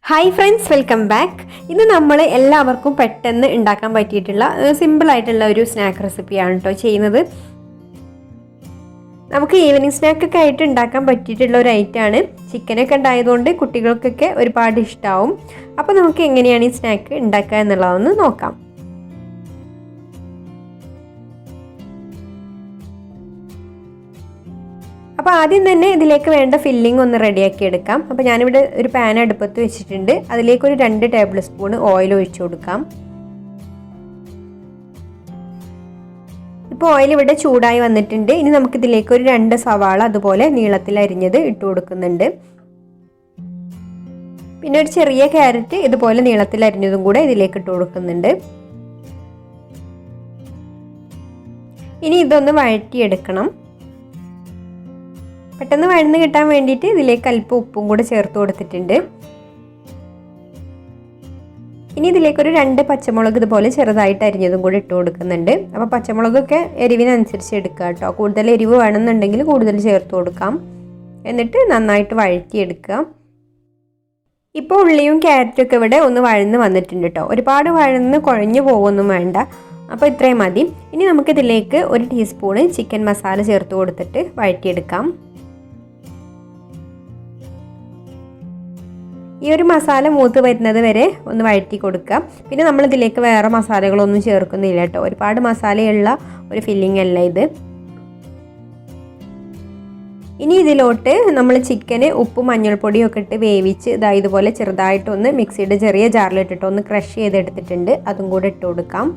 Hi friends, welcome back. ഇന്ന് നമ്മൾ എല്ലാവർക്കും പെട്ടെന്ന് ഉണ്ടാക്കാൻ പറ്റിയിട്ടുള്ള സിമ്പിളായിട്ടുള്ള ഒരു സ്നാക്ക് റെസിപ്പിയാണ് കേട്ടോ ചെയ്യുന്നത്. നമുക്ക് ഈവനിങ് സ്നാക്കൊക്കെ ആയിട്ട് ഉണ്ടാക്കാൻ പറ്റിയിട്ടുള്ള ഒരു ഐറ്റമാണ്. ചിക്കനൊക്കെ ഉണ്ടായതുകൊണ്ട് കുട്ടികൾക്കൊക്കെ ഒരുപാട് ഇഷ്ടമാവും. അപ്പോൾ നമുക്ക് എങ്ങനെയാണ് ഈ സ്നാക്ക് ഉണ്ടാക്കുക എന്നുള്ളതൊന്ന് നോക്കാം. അപ്പോൾ ആദ്യം തന്നെ ഇതിലേക്ക് വേണ്ട ഫില്ലിംഗ് ഒന്ന് റെഡിയാക്കി എടുക്കാം. അപ്പോൾ ഞാനിവിടെ ഒരു പാൻ അടുപ്പത്ത് വെച്ചിട്ടുണ്ട്. അതിലേക്കൊരു 2 ടേബിൾ സ്പൂൺ ഓയിൽ ഒഴിച്ചു കൊടുക്കാം. ഇപ്പോൾ ഓയിൽ ഇവിടെ ചൂടായി വന്നിട്ടുണ്ട്. ഇനി നമുക്കിതിലേക്ക് ഒരു 2 സവാള അതുപോലെ നീളത്തിൽ അരിഞ്ഞത് ഇട്ട് കൊടുക്കുന്നുണ്ട്. പിന്നെ ഒരു ചെറിയ ക്യാരറ്റ് ഇതുപോലെ നീളത്തിൽ അരിഞ്ഞതും കൂടെ ഇതിലേക്ക് ഇട്ട് കൊടുക്കുന്നുണ്ട്. ഇനി ഇതൊന്ന് വഴറ്റിയെടുക്കണം. പെട്ടെന്ന് വഴന്ന് കിട്ടാൻ വേണ്ടിയിട്ട് ഇതിലേക്ക് അല്പം ഉപ്പും കൂടെ ചേർത്ത് കൊടുത്തിട്ടുണ്ട്. ഇനി ഇതിലേക്കൊരു 2 പച്ചമുളക് ഇതുപോലെ ചെറുതായിട്ട് അരിഞ്ഞതും കൂടി ഇട്ട് കൊടുക്കുന്നുണ്ട്. അപ്പോൾ പച്ചമുളകൊക്കെ എരിവിനനുസരിച്ച് എടുക്കുക കേട്ടോ. കൂടുതൽ എരിവ് വേണമെന്നുണ്ടെങ്കിൽ കൂടുതൽ ചേർത്ത് കൊടുക്കാം. എന്നിട്ട് നന്നായിട്ട് വഴറ്റിയെടുക്കുക. ഇപ്പോൾ ഉള്ളിയും ക്യാരറ്റും ഒക്കെ ഇവിടെ ഒന്ന് വഴന്ന് വന്നിട്ടുണ്ട് കേട്ടോ. ഒരുപാട് വഴന്ന് കുഴഞ്ഞു പോകുമൊന്നും വേണ്ട. അപ്പോൾ ഇത്രയും മതി. ഇനി നമുക്കിതിലേക്ക് 1 ടീസ്പൂണ് ചിക്കൻ മസാല ചേർത്ത് കൊടുത്തിട്ട് വഴറ്റിയെടുക്കാം. ഈ ഒരു മസാല മൂത്ത് വരുന്നത് വരെ ഒന്ന് വഴറ്റി കൊടുക്കുക. പിന്നെ നമ്മളിതിലേക്ക് വേറെ മസാലകളൊന്നും ചേർക്കുന്നില്ല കേട്ടോ. ഒരുപാട് മസാലയുള്ള ഒരു ഫില്ലിംഗ് അല്ല ഇത്. ഇനി ഇതിലോട്ട് നമ്മൾ ചിക്കന് ഉപ്പും മഞ്ഞൾപ്പൊടിയും ഒക്കെ ഇട്ട് വേവിച്ച് ഇതുപോലെ ചെറുതായിട്ടൊന്ന് മിക്സിയുടെ ചെറിയ ജാറിലിട്ടിട്ട് ഒന്ന് ക്രഷ് ചെയ്തെടുത്തിട്ടുണ്ട്. അതും കൂടെ ഇട്ട് കൊടുക്കാം.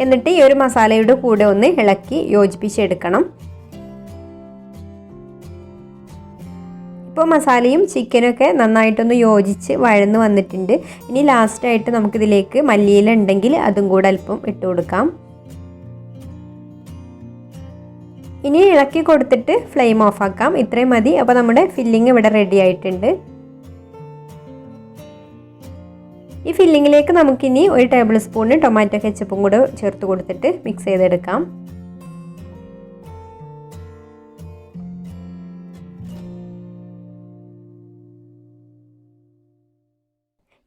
എന്നിട്ട് ഈ ഒരു മസാലയുടെ കൂടെ ഒന്ന് ഇളക്കി യോജിപ്പിച്ചെടുക്കണം. ഇപ്പോൾ മസാലയും ചിക്കനൊക്കെ നന്നായിട്ടൊന്ന് യോജിച്ച് വഴന്ന് വന്നിട്ടുണ്ട്. ഇനി ലാസ്റ്റായിട്ട് നമുക്കിതിലേക്ക് മല്ലിയില ഉണ്ടെങ്കിൽ അതും കൂടെ അല്പം ഇട്ട് കൊടുക്കാം. ഇനി ഇളക്കി കൊടുത്തിട്ട് ഫ്ലെയിം ഓഫ് ആക്കാം. ഇത്രയും മതി. അപ്പോൾ നമ്മുടെ ഫില്ലിങ് ഇവിടെ റെഡി ആയിട്ടുണ്ട്. ഈ ഫില്ലിങ്ങിലേക്ക് നമുക്കിനി 1 ടേബിൾ സ്പൂൺ ടൊമാറ്റോ കെച്ചപ്പും കൂടെ ചേർത്ത് കൊടുത്തിട്ട് മിക്സ് ചെയ്തെടുക്കാം.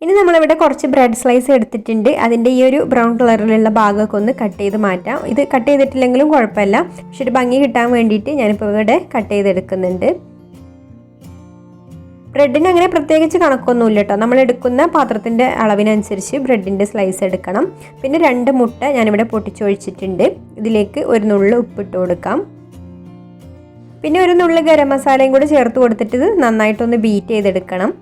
ഇനി നമ്മളിവിടെ കുറച്ച് ബ്രെഡ് സ്ലൈസ് എടുത്തിട്ടുണ്ട്. അതിൻ്റെ ഈ ഒരു ബ്രൗൺ കളറിലുള്ള ഭാഗമൊക്കെ ഒന്ന് കട്ട് ചെയ്ത് മാറ്റാം. ഇത് കട്ട് ചെയ്തിട്ടില്ലെങ്കിലും കുഴപ്പമില്ല. പക്ഷെ ഒരു ഭംഗി കിട്ടാൻ വേണ്ടിയിട്ട് ഞാനിപ്പോൾ ഇവിടെ കട്ട് ചെയ്തെടുക്കുന്നുണ്ട്. ബ്രെഡിന് അങ്ങനെ പ്രത്യേകിച്ച് കണക്കൊന്നുമില്ല കേട്ടോ. നമ്മൾ എടുക്കുന്ന പാത്രത്തിൻ്റെ അളവിനനുസരിച്ച് ബ്രെഡിൻ്റെ സ്ലൈസ് എടുക്കണം. പിന്നെ 2 മുട്ട ഞാനിവിടെ പൊട്ടിച്ചൊഴിച്ചിട്ടുണ്ട്. ഇതിലേക്ക് ഒരു നുള്ള് ഉപ്പിട്ട് കൊടുക്കാം. പിന്നെ ഒരു നുള്ള് ഗരം മസാലയും കൂടി ചേർത്ത് കൊടുത്തിട്ട് ഇത് നന്നായിട്ടൊന്ന് ബീറ്റ് ചെയ്തെടുക്കണം.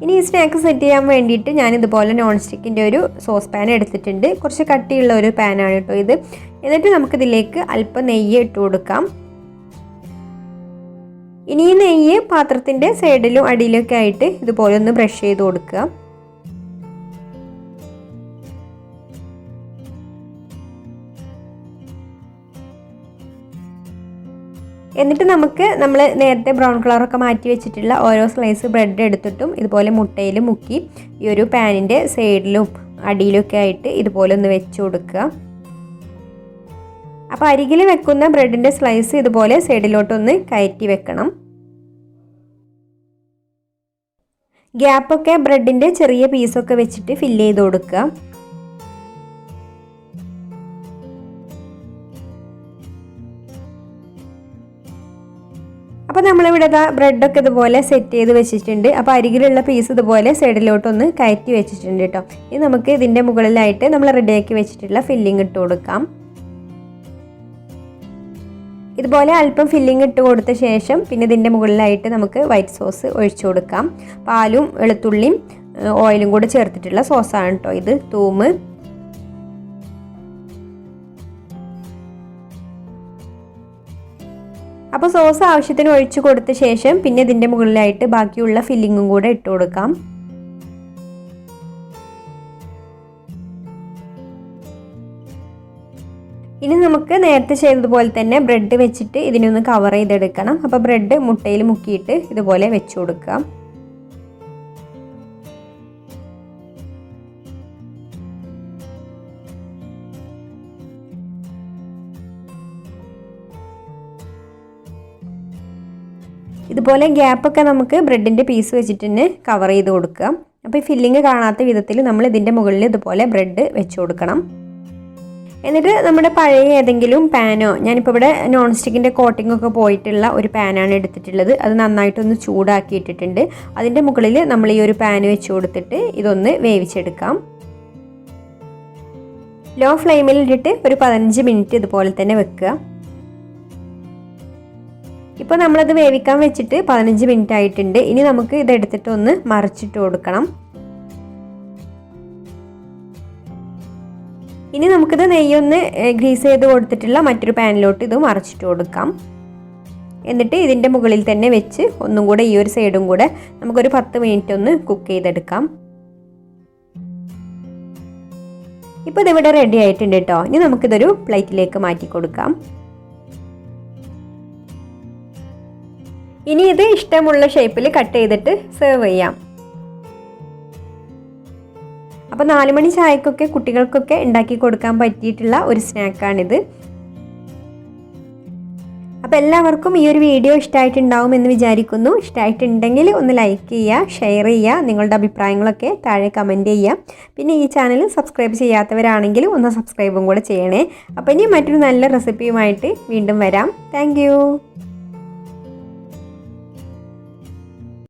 ഇനി ഈ സ്നാക്ക് സെറ്റ് ചെയ്യാൻ വേണ്ടിയിട്ട് ഞാനിതുപോലെ നോൺ സ്റ്റിക്കിൻ്റെ ഒരു സോസ് പാൻ എടുത്തിട്ടുണ്ട്. കുറച്ച് കട്ടിയുള്ള ഒരു പാനാണ് കേട്ടോ ഇത്. എന്നിട്ട് നമുക്കിതിലേക്ക് അല്പം നെയ്യ് ഇട്ട് കൊടുക്കാം. ഇനി ഈ നെയ്യ് പാത്രത്തിൻ്റെ സൈഡിലും അടിയിലൊക്കെ ആയിട്ട് ഇതുപോലെ ഒന്ന് ബ്രഷ് ചെയ്ത് കൊടുക്കുക. എന്നിട്ട് നമ്മൾ നേരത്തെ ബ്രൗൺ കളറൊക്കെ മാറ്റി വെച്ചിട്ടുള്ള ഓരോ സ്ലൈസ് ബ്രെഡ് എടുത്തിട്ടും ഇതുപോലെ മുട്ടയിൽ മുക്കി ഈ ഒരു പാനിൻ്റെ സൈഡിലും അടിയിലൊക്കെ ആയിട്ട് ഇതുപോലെ ഒന്ന് വെച്ച് കൊടുക്കുക. അപ്പോൾ അരികിൽ വെക്കുന്ന ബ്രെഡിൻ്റെ സ്ലൈസ് ഇതുപോലെ സൈഡിലോട്ടൊന്ന് കയറ്റി വെക്കണം. ഗ്യാപ്പൊക്കെ ബ്രെഡിൻ്റെ ചെറിയ പീസൊക്കെ വെച്ചിട്ട് ഫില്ല് ചെയ്ത് കൊടുക്കുക. അപ്പോൾ നമ്മളിവിടെ ബ്രെഡൊക്കെ ഇതുപോലെ സെറ്റ് ചെയ്ത് വെച്ചിട്ടുണ്ട്. അപ്പോൾ അരികിലുള്ള പീസ് ഇതുപോലെ സൈഡിലോട്ടൊന്ന് കയറ്റി വെച്ചിട്ടുണ്ട് കേട്ടോ. ഇനി നമുക്ക് ഇതിൻ്റെ മുകളിലായിട്ട് നമ്മൾ റെഡിയാക്കി വെച്ചിട്ടുള്ള ഫില്ലിംഗ് ഇട്ട് കൊടുക്കാം. ഇതുപോലെ അല്പം ഫില്ലിംഗ് ഇട്ട് കൊടുത്ത ശേഷം പിന്നെ ഇതിൻ്റെ മുകളിലായിട്ട് നമുക്ക് വൈറ്റ് സോസ് ഒഴിച്ചു കൊടുക്കാം. പാലും വെളുത്തുള്ളിയും ഓയിലും കൂടെ ചേർത്തിട്ടുള്ള സോസാണ് കേട്ടോ ഇത്. തൂമ് അപ്പോൾ സോസ് ആവശ്യത്തിന് ഒഴിച്ചു കൊടുത്ത ശേഷം പിന്നെ ഇതിൻ്റെ മുകളിലായിട്ട് ബാക്കിയുള്ള ഫില്ലിങ്ങും കൂടെ ഇട്ട് കൊടുക്കാം. ഇനി നമുക്ക് നേരത്തെ ചെയ്തതുപോലെ തന്നെ ബ്രെഡ് വെച്ചിട്ട് ഇതിനൊന്ന് കവർ ചെയ്തെടുക്കണം. അപ്പോൾ ബ്രെഡ് മുട്ടയിൽ മുക്കിയിട്ട് ഇതുപോലെ വെച്ച് കൊടുക്കാം. ഇതുപോലെ ഗ്യാപ്പൊക്കെ നമുക്ക് ബ്രെഡിൻ്റെ പീസ് വെച്ചിട്ട് തന്നെ കവർ ചെയ്ത് കൊടുക്കുക. അപ്പോൾ ഈ ഫില്ലിങ് കാണാത്ത വിധത്തിൽ നമ്മൾ ഇതിൻ്റെ മുകളിൽ ഇതുപോലെ ബ്രെഡ് വെച്ച് കൊടുക്കണം. എന്നിട്ട് നമ്മുടെ പഴയ ഏതെങ്കിലും പാനോ, ഞാനിപ്പോൾ ഇവിടെ നോൺ സ്റ്റിക്കിൻ്റെ കോട്ടിംഗ് ഒക്കെ പോയിട്ടുള്ള ഒരു പാനാണ് എടുത്തിട്ടുള്ളത്. അത് നന്നായിട്ടൊന്ന് ചൂടാക്കി ഇട്ടിട്ടുണ്ട്. അതിൻ്റെ മുകളിൽ നമ്മൾ ഈ ഒരു പാൻ വെച്ച് കൊടുത്തിട്ട് ഇതൊന്ന് വേവിച്ചെടുക്കാം. ലോ ഫ്ലെയിമിൽ ഇട്ടിട്ട് ഒരു 15 മിനിറ്റ് ഇതുപോലെ തന്നെ വെക്കുക. ഇപ്പോൾ നമ്മളത് വേവിക്കാൻ വെച്ചിട്ട് 15 മിനിറ്റ് ആയിട്ടുണ്ട്. ഇനി നമുക്ക് ഇതെടുത്തിട്ട് ഒന്ന് മറിച്ചിട്ട് കൊടുക്കണം. ഇനി നമുക്കിത് നെയ്യൊന്ന് ഗ്രീസ് ചെയ്ത് കൊടുത്തിട്ടുള്ള മറ്റൊരു പാനിലോട്ട് ഇത് മറിച്ചിട്ട് കൊടുക്കാം. എന്നിട്ട് ഇതിൻ്റെ മുകളിൽ തന്നെ വെച്ച് ഒന്നും കൂടെ ഈ ഒരു സൈഡും കൂടെ നമുക്കൊരു 10 മിനിറ്റ് ഒന്ന് കുക്ക് ചെയ്തെടുക്കാം. ഇപ്പോൾ ഇതിവിടെ റെഡി ആയിട്ടുണ്ട് കേട്ടോ. ഇനി നമുക്കിതൊരു പ്ലേറ്റിലേക്ക് മാറ്റി കൊടുക്കാം. ഇനി ഇത് ഇഷ്ടമുള്ള ഷേപ്പിൽ കട്ട് ചെയ്തിട്ട് സെർവ് ചെയ്യാം. അപ്പോൾ 4 മണി ചായക്കൊക്കെ കുട്ടികൾക്കൊക്കെ ഉണ്ടാക്കി കൊടുക്കാൻ പറ്റിയിട്ടുള്ള ഒരു സ്നാക്കാണിത്. അപ്പോൾ എല്ലാവർക്കും ഈ ഒരു വീഡിയോ ഇഷ്ടമായിട്ടുണ്ടാവും എന്ന് വിചാരിക്കുന്നു. ഇഷ്ടമായിട്ടുണ്ടെങ്കിൽ ഒന്ന് ലൈക്ക് ചെയ്യുക, ഷെയർ ചെയ്യുക, നിങ്ങളുടെ അഭിപ്രായങ്ങളൊക്കെ താഴെ കമൻറ്റ് ചെയ്യുക. പിന്നെ ഈ ചാനൽ സബ്സ്ക്രൈബ് ചെയ്യാത്തവരാണെങ്കിൽ ഒന്ന് സബ്സ്ക്രൈബും കൂടെ ചെയ്യണേ. അപ്പോൾ ഇനി മറ്റൊരു നല്ല റെസിപ്പിയുമായിട്ട് വീണ്ടും വരാം. താങ്ക്